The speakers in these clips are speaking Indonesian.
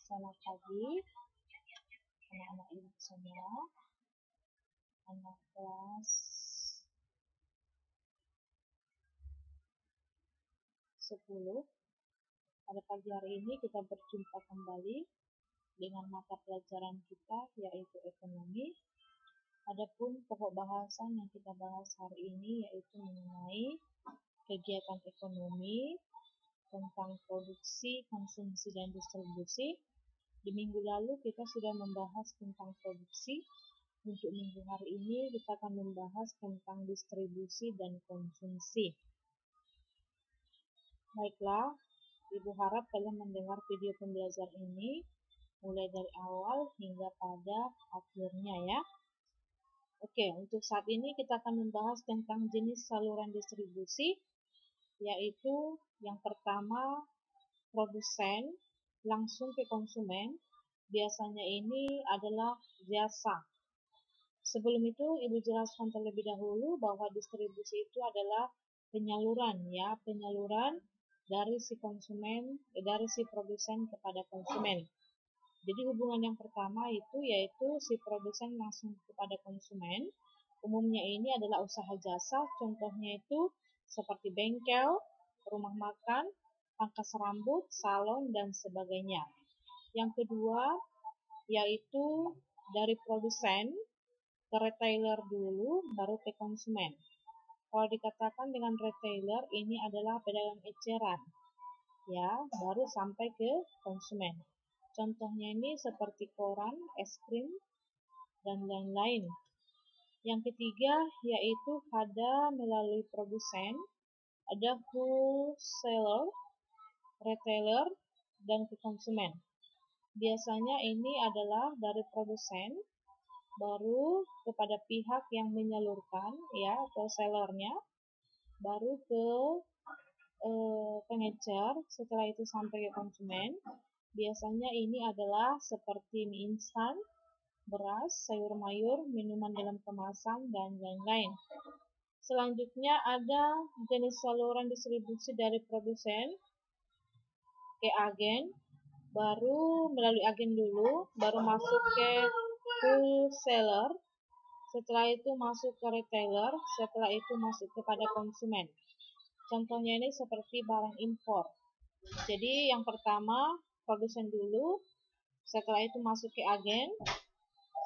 Selamat pagi anak-anak ibu semua, anak kelas 10. Pada pagi hari ini kita berjumpa kembali dengan mata pelajaran kita yaitu ekonomi. Adapun pokok bahasan yang kita bahas hari ini yaitu mengenai kegiatan ekonomi tentang produksi, konsumsi, dan distribusi. Di minggu lalu kita sudah membahas tentang produksi. Untuk minggu hari ini kita akan membahas tentang distribusi dan konsumsi. Baiklah, Ibu harap kalian mendengar video pembelajaran ini mulai dari awal hingga pada akhirnya ya. Oke, untuk saat ini kita akan membahas tentang jenis saluran distribusi, yaitu yang pertama produsen langsung ke konsumen. Biasanya ini adalah jasa. Sebelum itu Ibu jelaskan terlebih dahulu bahwa distribusi itu adalah penyaluran ya, penyaluran dari si konsumen, dari si produsen kepada konsumen. Jadi hubungan yang pertama itu yaitu si produsen langsung kepada konsumen. Umumnya ini adalah usaha jasa, contohnya itu seperti bengkel, rumah makan, pangkas rambut, salon, dan sebagainya. Yang kedua yaitu dari produsen ke retailer dulu, baru ke konsumen. Kalau dikatakan dengan retailer, ini adalah pedagang eceran, ya, baru sampai ke konsumen. Contohnya ini seperti koran, es krim, dan lain-lain. Yang ketiga yaitu ada melalui produsen, ada wholesaler, retailer, dan ke konsumen. Biasanya ini adalah dari produsen baru kepada pihak yang menyalurkan ya, atau sellernya, baru ke pengecer, setelah itu sampai ke konsumen. Biasanya ini adalah seperti mie instan, beras, sayur mayur, minuman dalam kemasan, dan lain-lain. Selanjutnya ada jenis saluran distribusi dari produsen ke agen, baru melalui agen dulu, baru masuk ke wholesaler, setelah itu masuk ke retailer, setelah itu masuk kepada konsumen. Contohnya ini seperti barang impor. Jadi yang pertama produsen dulu, setelah itu masuk ke agen,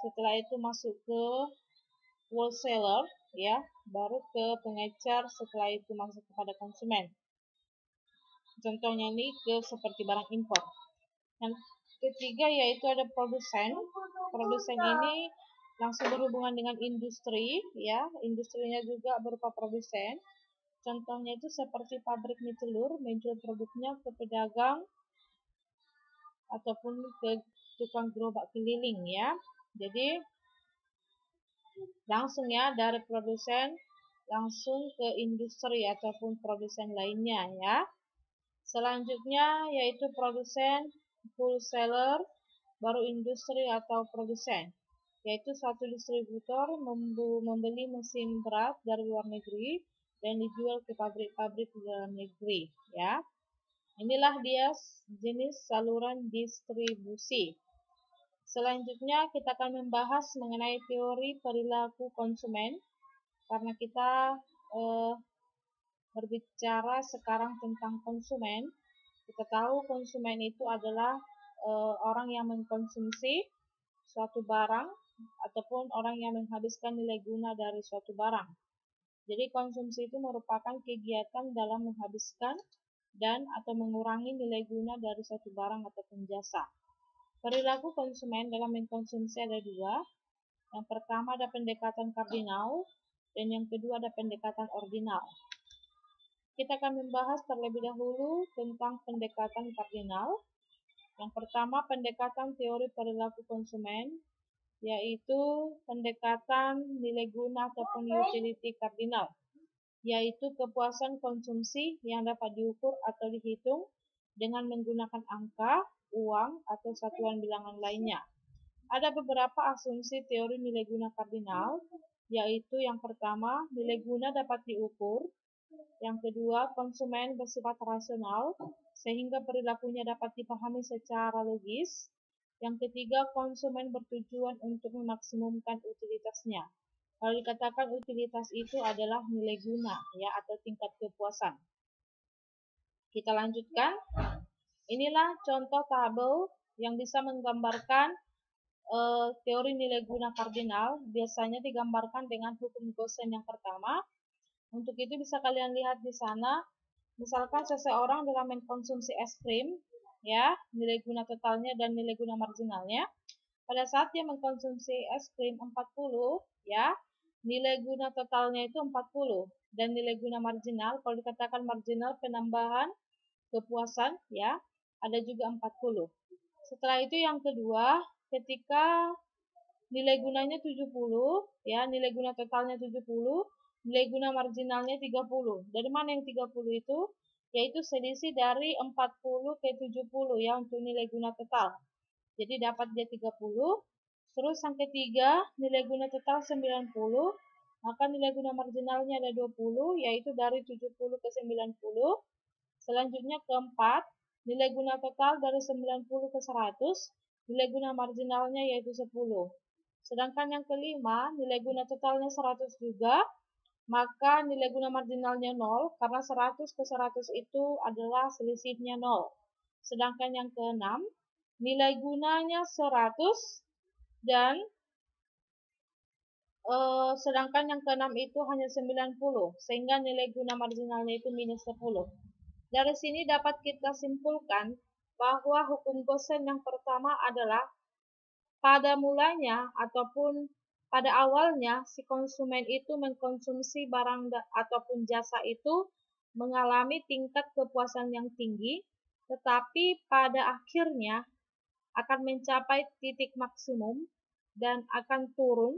setelah itu masuk ke wholesaler ya, baru ke pengecer, setelah itu masuk kepada konsumen. Contohnya ini seperti barang impor. Yang ketiga yaitu ada produsen. Produsen ini langsung berhubungan dengan industri ya, industrinya juga berupa produsen. Contohnya itu seperti pabrik mie telur menjual produknya ke pedagang ataupun ke tukang gerobak keliling ya. Jadi langsung ya dari produsen langsung ke industri ataupun produsen lainnya ya. Selanjutnya yaitu produsen, wholesaler, baru industri atau produsen, yaitu satu distributor membeli mesin berat dari luar negeri dan dijual ke pabrik-pabrik di dalam negeri ya. Inilah dia jenis saluran distribusi. Selanjutnya kita akan membahas mengenai teori perilaku konsumen, karena kita berbicara sekarang tentang konsumen. Kita tahu konsumen itu adalah orang yang mengkonsumsi suatu barang ataupun orang yang menghabiskan nilai guna dari suatu barang. Jadi konsumsi itu merupakan kegiatan dalam menghabiskan dan atau mengurangi nilai guna dari suatu barang ataupun jasa. Perilaku konsumen dalam mengkonsumsi ada dua. Yang pertama ada pendekatan kardinal dan yang kedua ada pendekatan ordinal. Kita akan membahas terlebih dahulu tentang pendekatan kardinal. Yang pertama pendekatan teori perilaku konsumen, yaitu pendekatan nilai guna ataupun utility kardinal, yaitu kepuasan konsumsi yang dapat diukur atau dihitung dengan menggunakan angka, uang, atau satuan bilangan lainnya. Ada beberapa asumsi teori nilai guna kardinal, yaitu yang pertama, nilai guna dapat diukur Yang kedua, konsumen bersifat rasional, sehingga perilakunya dapat dipahami secara logis. Yang ketiga, konsumen bertujuan untuk memaksimumkan utilitasnya. Kalau dikatakan utilitas itu adalah nilai guna, ya, atau tingkat kepuasan. Kita lanjutkan. Inilah contoh tabel yang bisa menggambarkan teori nilai guna kardinal. Biasanya digambarkan dengan hukum Gaussian yang pertama. Untuk itu bisa kalian lihat di sana, misalkan seseorang dalam mengkonsumsi es krim, ya, nilai guna totalnya dan nilai guna marginalnya. Pada saat dia mengkonsumsi es krim 40, ya, nilai guna totalnya itu 40 dan nilai guna marginal, kalau dikatakan marginal penambahan kepuasan, ya, ada juga 40. Setelah itu yang kedua, ketika nilai gunanya 70, ya, nilai guna totalnya 70, nilai guna marginalnya 30. Dari mana yang 30 itu? Yaitu selisih dari 40 ke 70, ya, untuk nilai guna total. Jadi dapat dia 30. Terus yang ketiga, nilai guna total 90, maka nilai guna marginalnya ada 20, yaitu dari 70 ke 90. Selanjutnya keempat, nilai guna total dari 90 ke 100, nilai guna marginalnya yaitu 10. Sedangkan yang kelima, nilai guna totalnya 100 juga, maka nilai guna marginalnya 0, karena 100 ke 100 itu adalah selisihnya 0. Sedangkan yang keenam, nilai gunanya 100 dan sedangkan yang keenam itu hanya 90, sehingga nilai guna marginalnya itu minus 10. Dari sini dapat kita simpulkan bahwa hukum Gaussian yang pertama adalah pada mulanya ataupun pada awalnya si konsumen itu mengkonsumsi barang ataupun jasa itu mengalami tingkat kepuasan yang tinggi, tetapi pada akhirnya akan mencapai titik maksimum dan akan turun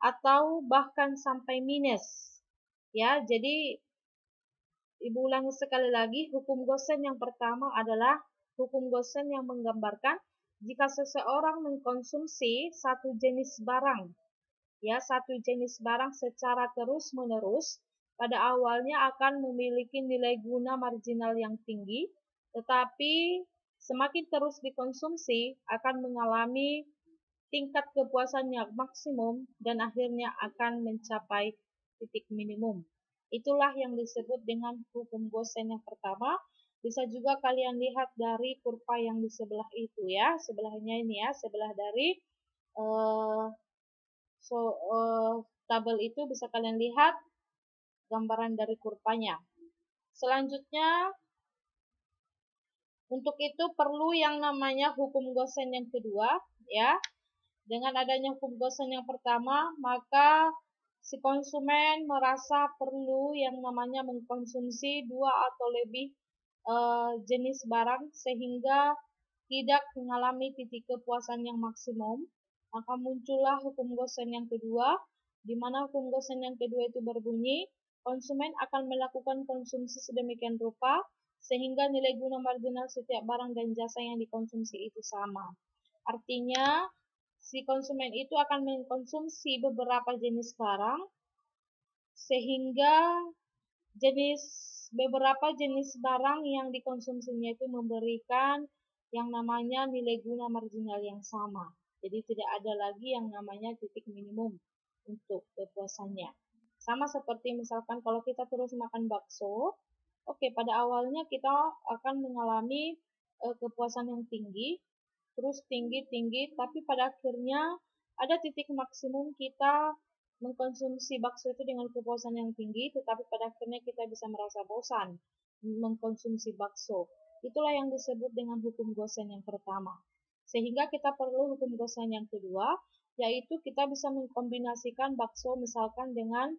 atau bahkan sampai minus. Ya, jadi Ibu ulangi sekali lagi, hukum Gaussian yang pertama adalah hukum Gaussian yang menggambarkan jika seseorang mengkonsumsi satu jenis barang, ya, satu jenis barang secara terus-menerus, pada awalnya akan memiliki nilai guna marginal yang tinggi, tetapi semakin terus dikonsumsi akan mengalami tingkat kepuasan yang maksimum dan akhirnya akan mencapai titik minimum. Itulah yang disebut dengan hukum Gaussian yang pertama. Bisa juga kalian lihat dari kurva yang di sebelah itu, ya, sebelahnya ini, ya, sebelah dari tabel itu bisa kalian lihat gambaran dari kurvanya. Selanjutnya, untuk itu perlu yang namanya hukum Gaussian yang kedua, ya. Dengan adanya hukum Gaussian yang pertama, maka si konsumen merasa perlu yang namanya mengkonsumsi dua atau lebih jenis barang sehingga tidak mengalami titik kepuasan yang maksimum. Maka muncullah hukum Gaussian yang kedua, di mana hukum Gaussian yang kedua itu berbunyi, konsumen akan melakukan konsumsi sedemikian rupa sehingga nilai guna marginal setiap barang dan jasa yang dikonsumsi itu sama. Artinya, si konsumen itu akan mengkonsumsi beberapa jenis barang sehingga beberapa jenis barang yang dikonsumsinya itu memberikan yang namanya nilai guna marginal yang sama. Jadi tidak ada lagi yang namanya titik minimum untuk kepuasannya. Sama seperti misalkan kalau kita terus makan bakso, oke, pada awalnya kita akan mengalami kepuasan yang tinggi, terus tinggi, tapi pada akhirnya ada titik maksimum kita mengkonsumsi bakso itu dengan kepuasan yang tinggi, tetapi pada akhirnya kita bisa merasa bosan mengkonsumsi bakso. Itulah yang disebut dengan hukum Gaussian yang pertama. Sehingga kita perlu hukum Gaussian yang kedua, yaitu kita bisa mengkombinasikan bakso misalkan dengan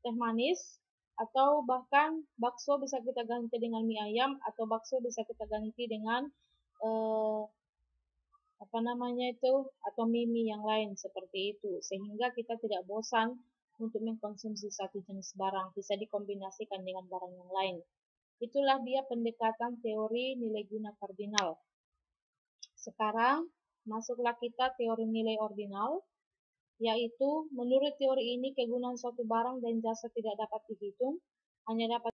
teh manis, atau bahkan bakso bisa kita ganti dengan mie ayam, atau bakso bisa kita ganti dengan atau mie yang lain seperti itu, sehingga kita tidak bosan untuk mengkonsumsi satu jenis barang, bisa dikombinasikan dengan barang yang lain. Itulah dia pendekatan teori nilai guna kardinal. Sekarang masuklah kita teori nilai ordinal. yaitu menurut teori ini kegunaan suatu barang dan jasa tidak dapat dihitung, hanya dapat